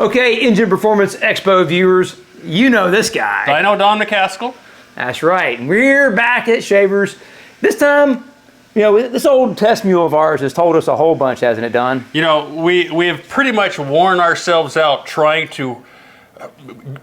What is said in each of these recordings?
Okay, Engine Performance Expo viewers, you know this guy. Dyno Don McAskill. That's right. And we're back at Shavers. This time, you know, this old test mule of ours has told us a whole bunch, hasn't it, Don? You know, we have pretty much worn ourselves out trying to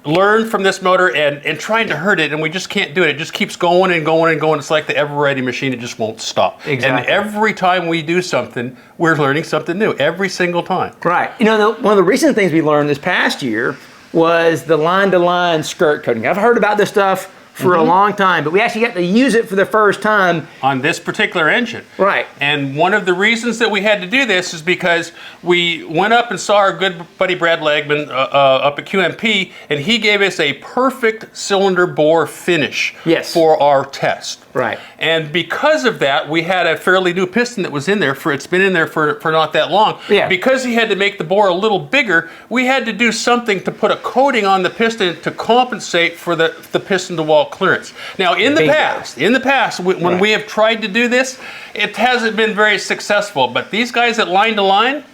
learn from this motor and trying to hurt it, and we just can't do it. It just keeps going and going and going. It's like the ever-ready machine. It just won't stop. Exactly. And every time we do something, we're learning something new. Every single time. Right. You know, one of the recent things we learned this past year was the line-to-line skirt coating. I've heard about this stuff for a long time, but we actually got to use it for the first time on this particular engine. Right. And one of the reasons that we had to do this is because we went up and saw our good buddy Brad Legman up at QMP, and he gave us a perfect cylinder bore finish for our test. Right. And because of that, we had a fairly new piston that was in there it's been in there for not that long. Yeah. Because he had to make the bore a little bigger, we had to do something to put a coating on the piston to compensate for the piston to wall clearance. Now, in the past, when we have tried to do this, it hasn't been very successful. But these guys at Line2Line,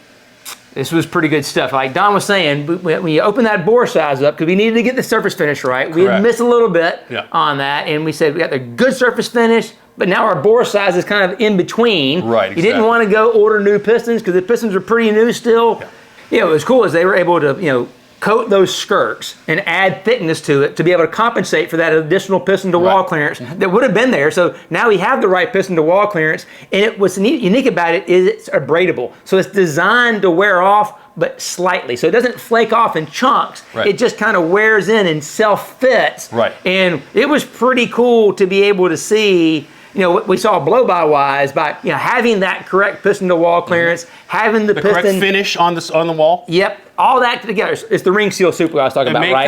this was pretty good stuff. Like Don was saying, when you open that bore size up, because we needed to get the surface finish right, we had missed a little bit on that, and we said we got the good surface finish, but now our bore size is kind of in between. Right, exactly. You didn't want to go order new pistons because the pistons are pretty new still. Yeah. You know, what was cool is they were able to, you know, coat those skirts and add thickness to it to be able to compensate for that additional piston to wall clearance that would have been there. So now we have the right piston to wall clearance, and what's unique about it is it's abradable. So it's designed to wear off, but slightly. So it doesn't flake off in chunks. Right. It just kind of wears in and self-fits. Right. And it was pretty cool to be able to see, you know, what we saw blow-by-wise by, you know, having that correct piston to wall clearance, having the piston correct finish on the wall. Yep, all that together. It's the ring seal super I was talking about, right?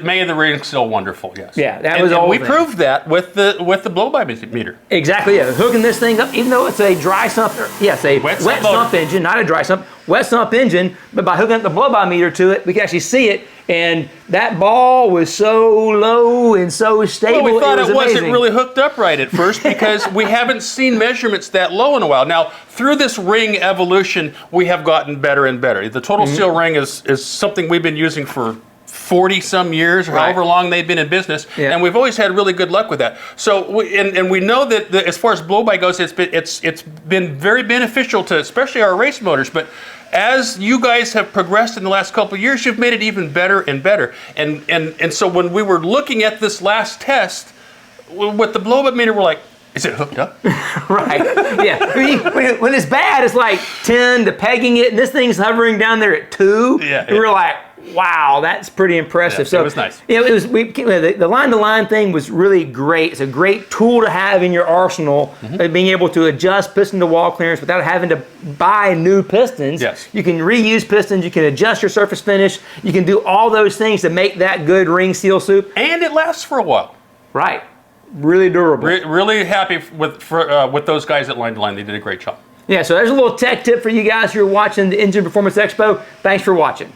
Made the ring seal wonderful. Yes. Yeah, that was all. And we proved that with the blow-by meter. Exactly. Yeah, hooking this thing up, even though it's a dry sump, a wet sump engine, not a dry sump, wet sump engine. But by hooking up the blow-by meter to it, we can actually see it. And that ball was so low and so stable. Well, we thought it wasn't amazing. really hooked up right at first because we haven't seen measurements that low in a while. Now, through this ring evolution, we have gotten better and better. The Total Seal ring is something we've been using for 40-some years, or however long they've been in business, and we've always had really good luck with that. So, we know that as far as blow-by goes, it's been very beneficial to especially our race motors. But as you guys have progressed in the last couple of years, you've made it even better and better. And so when we were looking at this last test with the blow-by meter, we're like, is it hooked up? Right. Yeah. When it's bad, it's like 10 to pegging it, and this thing's hovering down there at 2. Yeah. And we're like, wow, that's pretty impressive. Yeah, so it was nice. You know, the line-to-line thing was really great. It's a great tool to have in your arsenal, being able to adjust piston to wall clearance without having to buy new pistons. Yes. You can reuse pistons. You can adjust your surface finish. You can do all those things to make that good ring seal soup. And it lasts for a while. Right. Really durable. Really happy with those guys at Line2Line. They did a great job. Yeah, so there's a little tech tip for you guys who are watching the Engine Performance Expo. Thanks for watching.